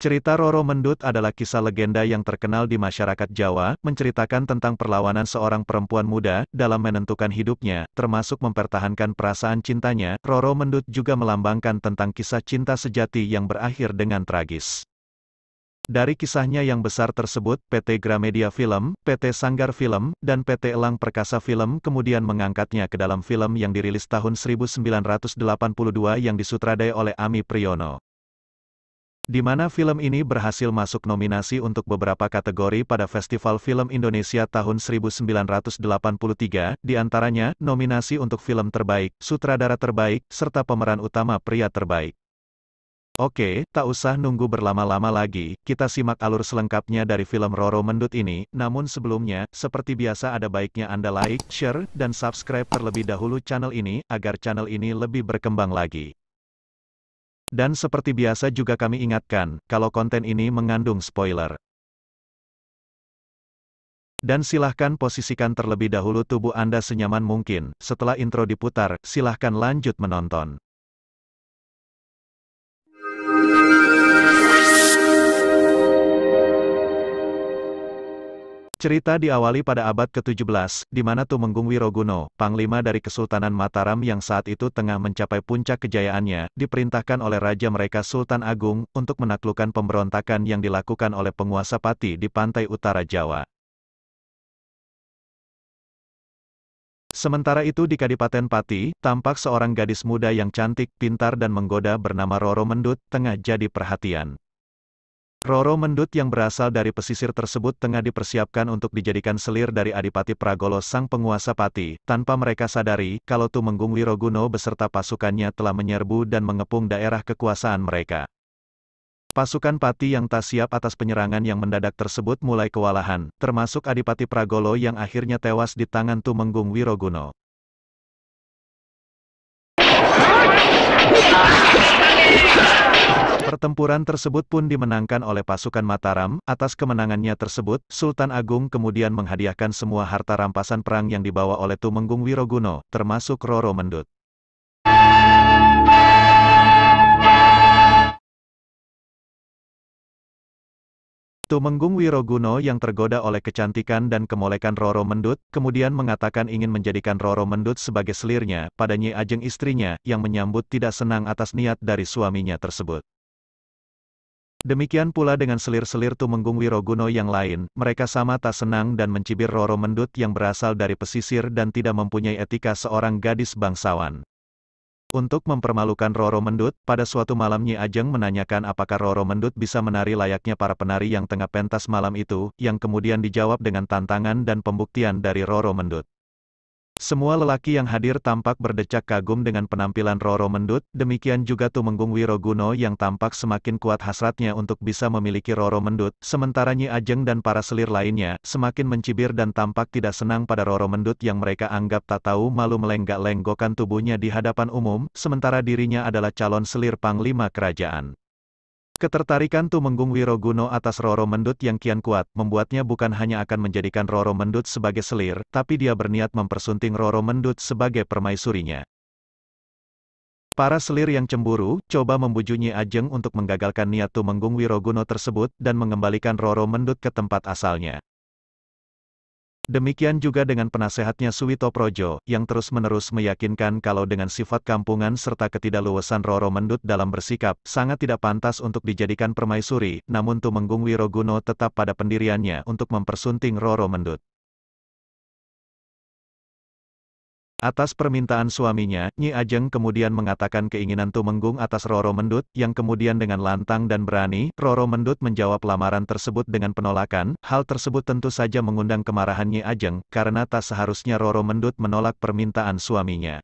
Cerita Roro Mendut adalah kisah legenda yang terkenal di masyarakat Jawa, menceritakan tentang perlawanan seorang perempuan muda dalam menentukan hidupnya, termasuk mempertahankan perasaan cintanya. Roro Mendut juga melambangkan tentang kisah cinta sejati yang berakhir dengan tragis. Dari kisahnya yang besar tersebut, PT Gramedia Film, PT Sanggar Film, dan PT Elang Perkasa Film kemudian mengangkatnya ke dalam film yang dirilis tahun 1982 yang disutradai oleh Ami Priyono. Di mana film ini berhasil masuk nominasi untuk beberapa kategori pada Festival Film Indonesia tahun 1983, di antaranya, nominasi untuk film terbaik, sutradara terbaik, serta pemeran utama pria terbaik. Oke, tak usah nunggu berlama-lama lagi, kita simak alur selengkapnya dari film Roro Mendut ini. Namun sebelumnya, seperti biasa ada baiknya Anda like, share, dan subscribe terlebih dahulu channel ini, agar channel ini lebih berkembang lagi. Dan seperti biasa juga kami ingatkan, kalau konten ini mengandung spoiler. Dan silahkan posisikan terlebih dahulu tubuh Anda senyaman mungkin. Setelah intro diputar, silahkan lanjut menonton. Cerita diawali pada abad ke-17, di mana Tumenggung Wiroguno, panglima dari Kesultanan Mataram yang saat itu tengah mencapai puncak kejayaannya, diperintahkan oleh raja mereka Sultan Agung, untuk menaklukkan pemberontakan yang dilakukan oleh penguasa Pati di pantai utara Jawa. Sementara itu di Kadipaten Pati, tampak seorang gadis muda yang cantik, pintar dan menggoda bernama Roro Mendut, tengah jadi perhatian. Roro Mendut yang berasal dari pesisir tersebut tengah dipersiapkan untuk dijadikan selir dari Adipati Pragolo sang penguasa Pati, tanpa mereka sadari, kalau Tumenggung Wiroguno beserta pasukannya telah menyerbu dan mengepung daerah kekuasaan mereka. Pasukan Pati yang tak siap atas penyerangan yang mendadak tersebut mulai kewalahan, termasuk Adipati Pragolo yang akhirnya tewas di tangan Tumenggung Wiroguno. Pertempuran tersebut pun dimenangkan oleh pasukan Mataram. Atas kemenangannya tersebut, Sultan Agung kemudian menghadiahkan semua harta rampasan perang yang dibawa oleh Tumenggung Wiroguno, termasuk Roro Mendut. Tumenggung Wiroguno yang tergoda oleh kecantikan dan kemolekan Roro Mendut, kemudian mengatakan ingin menjadikan Roro Mendut sebagai selirnya, pada Nyi Ajeng istrinya, yang menyambut tidak senang atas niat dari suaminya tersebut. Demikian pula dengan selir-selir Tumenggung Wiroguno yang lain, mereka sama tak senang dan mencibir Roro Mendut yang berasal dari pesisir dan tidak mempunyai etika seorang gadis bangsawan. Untuk mempermalukan Roro Mendut, pada suatu malam Nyi Ajeng menanyakan apakah Roro Mendut bisa menari layaknya para penari yang tengah pentas malam itu, yang kemudian dijawab dengan tantangan dan pembuktian dari Roro Mendut. Semua lelaki yang hadir tampak berdecak kagum dengan penampilan Roro Mendut, demikian juga Tumenggung Wiroguno yang tampak semakin kuat hasratnya untuk bisa memiliki Roro Mendut, sementara Nyi Ajeng dan para selir lainnya, semakin mencibir dan tampak tidak senang pada Roro Mendut yang mereka anggap tak tahu malu melenggak-lenggokkan tubuhnya di hadapan umum, sementara dirinya adalah calon selir panglima kerajaan. Ketertarikan Tumenggung Wiroguno atas Roro Mendut yang kian kuat, membuatnya bukan hanya akan menjadikan Roro Mendut sebagai selir, tapi dia berniat mempersunting Roro Mendut sebagai permaisurinya. Para selir yang cemburu, coba membujuk Nyi Ajeng untuk menggagalkan niat Tumenggung Wiroguno tersebut, dan mengembalikan Roro Mendut ke tempat asalnya. Demikian juga dengan penasehatnya Suwito Projo, yang terus-menerus meyakinkan kalau dengan sifat kampungan serta ketidakluasan Roro Mendut dalam bersikap, sangat tidak pantas untuk dijadikan permaisuri, namun Tumenggung Wiroguno tetap pada pendiriannya untuk mempersunting Roro Mendut. Atas permintaan suaminya, Nyi Ajeng kemudian mengatakan keinginan Tumenggung atas Roro Mendut, yang kemudian dengan lantang dan berani, Roro Mendut menjawab lamaran tersebut dengan penolakan. Hal tersebut tentu saja mengundang kemarahan Nyi Ajeng, karena tak seharusnya Roro Mendut menolak permintaan suaminya.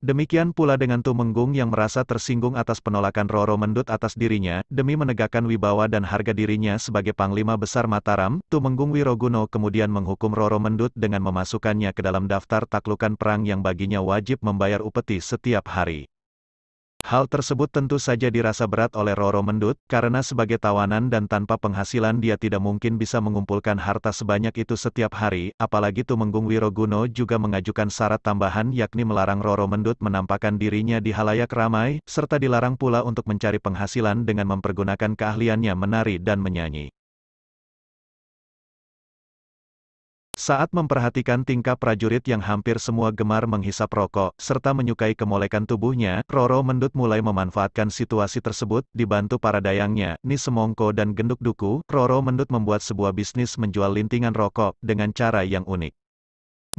Demikian pula dengan Tumenggung yang merasa tersinggung atas penolakan Roro Mendut atas dirinya, demi menegakkan wibawa dan harga dirinya sebagai Panglima Besar Mataram, Tumenggung Wiroguno kemudian menghukum Roro Mendut dengan memasukkannya ke dalam daftar taklukan perang yang baginya wajib membayar upeti setiap hari. Hal tersebut tentu saja dirasa berat oleh Roro Mendut, karena sebagai tawanan dan tanpa penghasilan dia tidak mungkin bisa mengumpulkan harta sebanyak itu setiap hari, apalagi Tumenggung Wiroguno juga mengajukan syarat tambahan yakni melarang Roro Mendut menampakkan dirinya di halayak ramai, serta dilarang pula untuk mencari penghasilan dengan mempergunakan keahliannya menari dan menyanyi. Saat memperhatikan tingkah prajurit yang hampir semua gemar menghisap rokok, serta menyukai kemolekan tubuhnya, Roro Mendut mulai memanfaatkan situasi tersebut, dibantu para dayangnya, Ni Semongko dan Genduk Duku, Roro Mendut membuat sebuah bisnis menjual lintingan rokok, dengan cara yang unik.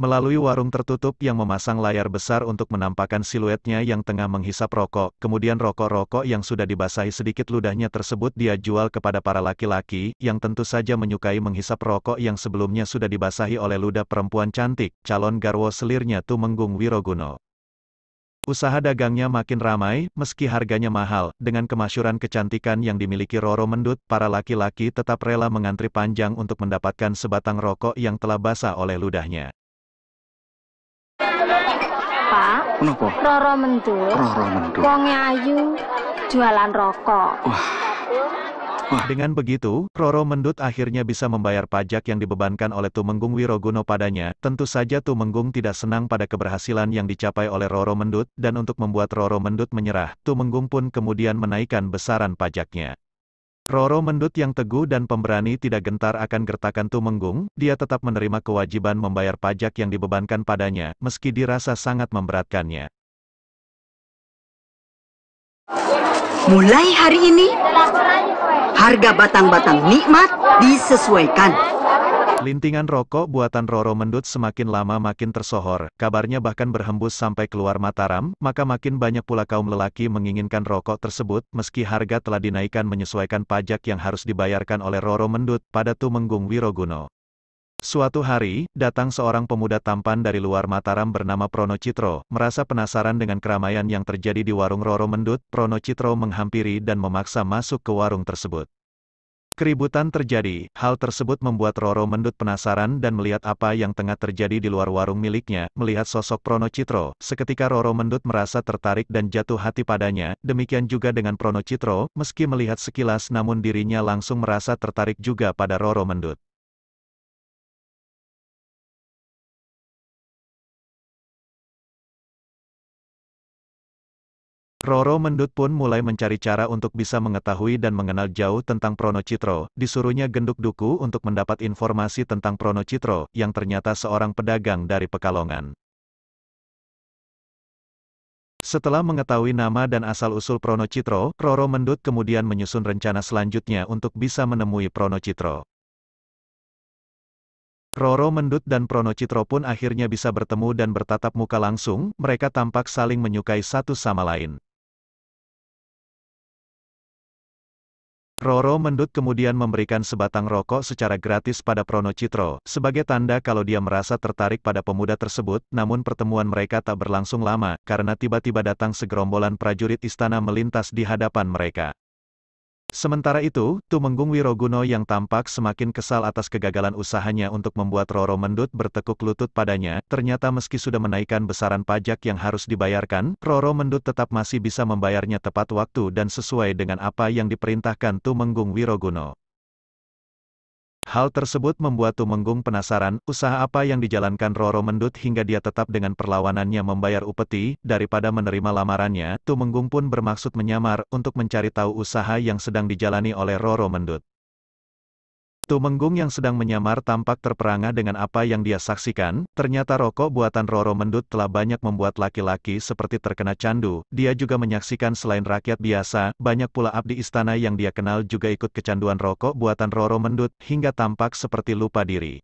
Melalui warung tertutup yang memasang layar besar untuk menampakkan siluetnya yang tengah menghisap rokok, kemudian rokok-rokok yang sudah dibasahi sedikit ludahnya tersebut dia jual kepada para laki-laki, yang tentu saja menyukai menghisap rokok yang sebelumnya sudah dibasahi oleh ludah perempuan cantik, calon garwo selirnya Tumenggung Wiroguno. Usaha dagangnya makin ramai, meski harganya mahal, dengan kemasyhuran kecantikan yang dimiliki Roro Mendut, para laki-laki tetap rela mengantri panjang untuk mendapatkan sebatang rokok yang telah basah oleh ludahnya. Pak, Kenapa? Roro Mendut, Roro Mendut. wonge ayu, jualan rokok. Dengan begitu, Roro Mendut akhirnya bisa membayar pajak yang dibebankan oleh Tumenggung Wiroguno padanya. Tentu saja Tumenggung tidak senang pada keberhasilan yang dicapai oleh Roro Mendut, dan untuk membuat Roro Mendut menyerah, Tumenggung pun kemudian menaikkan besaran pajaknya. Roro Mendut yang teguh dan pemberani tidak gentar akan gertakan Tumenggung, dia tetap menerima kewajiban membayar pajak yang dibebankan padanya, meski dirasa sangat memberatkannya. Mulai hari ini, harga batang-batang nikmat disesuaikan. Lintingan rokok buatan Roro Mendut semakin lama makin tersohor, kabarnya bahkan berhembus sampai keluar Mataram, maka makin banyak pula kaum lelaki menginginkan rokok tersebut, meski harga telah dinaikkan menyesuaikan pajak yang harus dibayarkan oleh Roro Mendut pada Tumenggung Wiroguno. Suatu hari, datang seorang pemuda tampan dari luar Mataram bernama Prono Citro, merasa penasaran dengan keramaian yang terjadi di warung Roro Mendut, Prono Citro menghampiri dan memaksa masuk ke warung tersebut. Keributan terjadi, hal tersebut membuat Roro Mendut penasaran dan melihat apa yang tengah terjadi di luar warung miliknya, melihat sosok Prono Citro, seketika Roro Mendut merasa tertarik dan jatuh hati padanya, demikian juga dengan Prono Citro, meski melihat sekilas namun dirinya langsung merasa tertarik juga pada Roro Mendut. Roro Mendut pun mulai mencari cara untuk bisa mengetahui dan mengenal jauh tentang Prono Citro, disuruhnya Genduk Duku untuk mendapat informasi tentang Prono Citro, yang ternyata seorang pedagang dari Pekalongan. Setelah mengetahui nama dan asal-usul Prono Citro, Roro Mendut kemudian menyusun rencana selanjutnya untuk bisa menemui Prono Citro. Roro Mendut dan Prono Citro pun akhirnya bisa bertemu dan bertatap muka langsung, mereka tampak saling menyukai satu sama lain. Roro Mendut kemudian memberikan sebatang rokok secara gratis pada Prono Citro, sebagai tanda kalau dia merasa tertarik pada pemuda tersebut, namun pertemuan mereka tak berlangsung lama, karena tiba-tiba datang segerombolan prajurit istana melintas di hadapan mereka. Sementara itu, Tumenggung Wiroguno yang tampak semakin kesal atas kegagalan usahanya untuk membuat Roro Mendut bertekuk lutut padanya, ternyata meski sudah menaikkan besaran pajak yang harus dibayarkan, Roro Mendut tetap masih bisa membayarnya tepat waktu dan sesuai dengan apa yang diperintahkan Tumenggung Wiroguno. Hal tersebut membuat Tumenggung penasaran, usaha apa yang dijalankan Roro Mendut hingga dia tetap dengan perlawanannya membayar upeti, daripada menerima lamarannya, Tumenggung pun bermaksud menyamar, untuk mencari tahu usaha yang sedang dijalani oleh Roro Mendut. Tumenggung yang sedang menyamar tampak terperangah dengan apa yang dia saksikan, ternyata rokok buatan Roro Mendut telah banyak membuat laki-laki seperti terkena candu, dia juga menyaksikan selain rakyat biasa, banyak pula abdi istana yang dia kenal juga ikut kecanduan rokok buatan Roro Mendut, hingga tampak seperti lupa diri.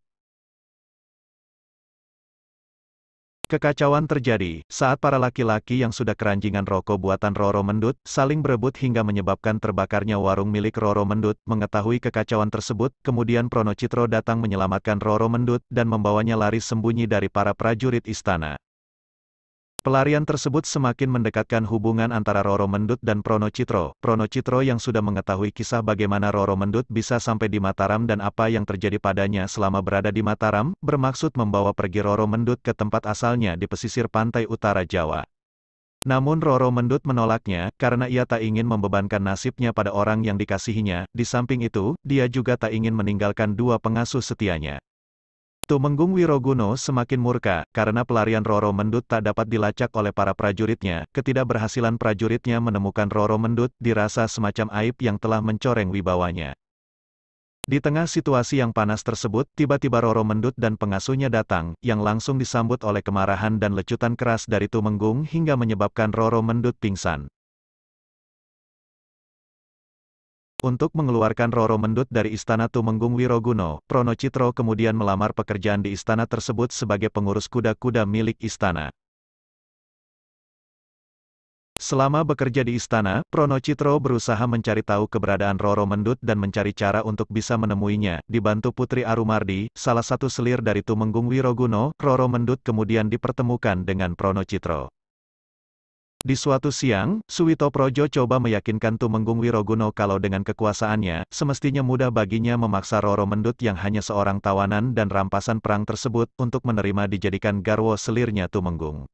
Kekacauan terjadi, saat para laki-laki yang sudah keranjingan rokok buatan Roro Mendut, saling berebut hingga menyebabkan terbakarnya warung milik Roro Mendut. Mengetahui kekacauan tersebut, kemudian Prono Citro datang menyelamatkan Roro Mendut, dan membawanya lari sembunyi dari para prajurit istana. Pelarian tersebut semakin mendekatkan hubungan antara Roro Mendut dan Prono Citro. Prono Citro yang sudah mengetahui kisah bagaimana Roro Mendut bisa sampai di Mataram dan apa yang terjadi padanya selama berada di Mataram, bermaksud membawa pergi Roro Mendut ke tempat asalnya di pesisir pantai utara Jawa. Namun Roro Mendut menolaknya, karena ia tak ingin membebankan nasibnya pada orang yang dikasihinya, di samping itu, dia juga tak ingin meninggalkan dua pengasuh setianya. Tumenggung Wiroguno semakin murka, karena pelarian Roro Mendut tak dapat dilacak oleh para prajuritnya, ketidakberhasilan prajuritnya menemukan Roro Mendut dirasa semacam aib yang telah mencoreng wibawanya. Di tengah situasi yang panas tersebut, tiba-tiba Roro Mendut dan pengasuhnya datang, yang langsung disambut oleh kemarahan dan lecutan keras dari Tumenggung hingga menyebabkan Roro Mendut pingsan. Untuk mengeluarkan Roro Mendut dari istana Tumenggung Wiroguno, Pronocitro kemudian melamar pekerjaan di istana tersebut sebagai pengurus kuda-kuda milik istana. Selama bekerja di istana, Pronocitro berusaha mencari tahu keberadaan Roro Mendut dan mencari cara untuk bisa menemuinya. Dibantu Putri Arumardi, salah satu selir dari Tumenggung Wiroguno, Roro Mendut kemudian dipertemukan dengan Pronocitro. Di suatu siang, Suwito Projo coba meyakinkan Tumenggung Wiroguno kalau dengan kekuasaannya, semestinya mudah baginya memaksa Roro Mendut yang hanya seorang tawanan dan rampasan perang tersebut, untuk menerima dijadikan garwo selirnya Tumenggung.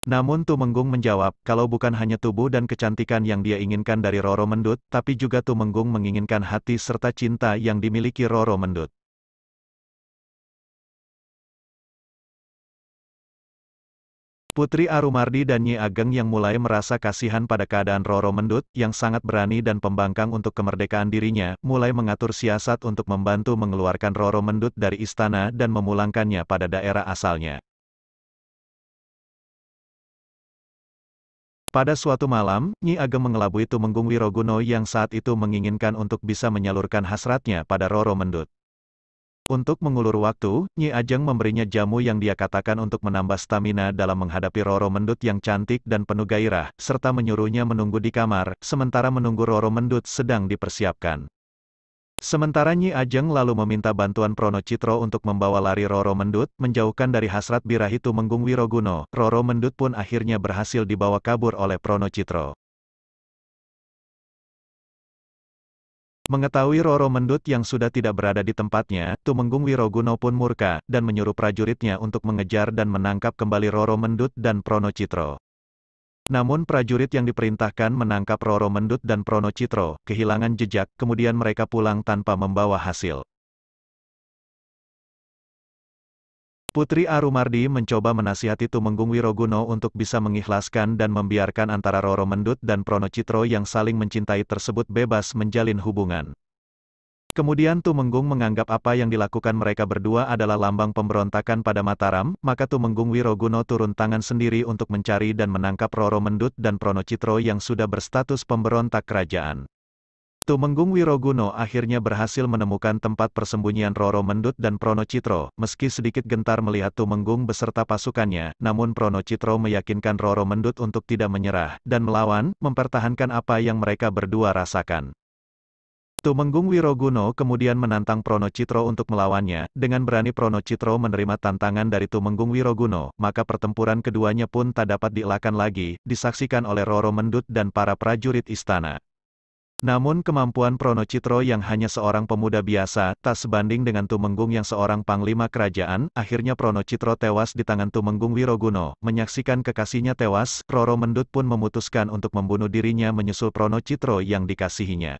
Namun Tumenggung menjawab, kalau bukan hanya tubuh dan kecantikan yang dia inginkan dari Roro Mendut, tapi juga Tumenggung menginginkan hati serta cinta yang dimiliki Roro Mendut. Putri Arumardi dan Nyi Ageng yang mulai merasa kasihan pada keadaan Roro Mendut, yang sangat berani dan pembangkang untuk kemerdekaan dirinya, mulai mengatur siasat untuk membantu mengeluarkan Roro Mendut dari istana dan memulangkannya pada daerah asalnya. Pada suatu malam, Nyi Ageng mengelabui Tumenggung Wiroguno yang saat itu menginginkan untuk bisa menyalurkan hasratnya pada Roro Mendut. Untuk mengulur waktu, Nyi Ageng memberinya jamu yang dia katakan untuk menambah stamina dalam menghadapi Roro Mendut yang cantik dan penuh gairah, serta menyuruhnya menunggu di kamar, sementara menunggu Roro Mendut sedang dipersiapkan. Sementara Nyi Ageng lalu meminta bantuan Pronocitro untuk membawa lari Roro Mendut, menjauhkan dari hasrat birahi Tumenggung Wiroguno. Roro Mendut pun akhirnya berhasil dibawa kabur oleh Pronocitro. Mengetahui Roro Mendut yang sudah tidak berada di tempatnya, Tumenggung Wiroguno pun murka, dan menyuruh prajuritnya untuk mengejar dan menangkap kembali Roro Mendut dan Pronocitro. Namun prajurit yang diperintahkan menangkap Roro Mendut dan Pronocitro, kehilangan jejak, kemudian mereka pulang tanpa membawa hasil. Putri Arumardi mencoba menasihati Tumenggung Wiroguno untuk bisa mengikhlaskan dan membiarkan antara Roro Mendut dan Pronocitro yang saling mencintai tersebut bebas menjalin hubungan. Kemudian Tumenggung menganggap apa yang dilakukan mereka berdua adalah lambang pemberontakan pada Mataram, maka Tumenggung Wiroguno turun tangan sendiri untuk mencari dan menangkap Roro Mendut dan Pronocitro yang sudah berstatus pemberontak kerajaan. Tumenggung Wiroguno akhirnya berhasil menemukan tempat persembunyian Roro Mendut dan Pronocitro, meski sedikit gentar melihat Tumenggung beserta pasukannya, namun Pronocitro meyakinkan Roro Mendut untuk tidak menyerah, dan melawan, mempertahankan apa yang mereka berdua rasakan. Tumenggung Wiroguno kemudian menantang Pronocitro untuk melawannya, dengan berani Pronocitro menerima tantangan dari Tumenggung Wiroguno, maka pertempuran keduanya pun tak dapat dielakkan lagi, disaksikan oleh Roro Mendut dan para prajurit istana. Namun kemampuan Pronocitro yang hanya seorang pemuda biasa, tak sebanding dengan Tumenggung yang seorang panglima kerajaan. Akhirnya Pronocitro tewas di tangan Tumenggung Wiroguno. Menyaksikan kekasihnya tewas, Roro Mendut pun memutuskan untuk membunuh dirinya menyusul Pronocitro yang dikasihinya.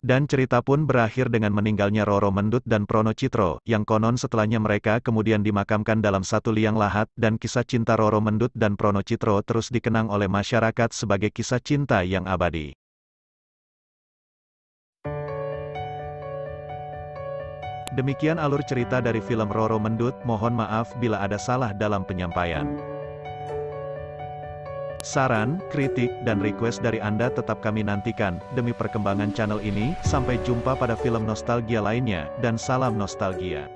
Dan cerita pun berakhir dengan meninggalnya Roro Mendut dan Pronocitro, yang konon setelahnya mereka kemudian dimakamkan dalam satu liang lahat, dan kisah cinta Roro Mendut dan Pronocitro terus dikenang oleh masyarakat sebagai kisah cinta yang abadi. Demikian alur cerita dari film Roro Mendut, mohon maaf bila ada salah dalam penyampaian. Saran, kritik, dan request dari Anda tetap kami nantikan, demi perkembangan channel ini. Sampai jumpa pada film nostalgia lainnya, dan salam nostalgia.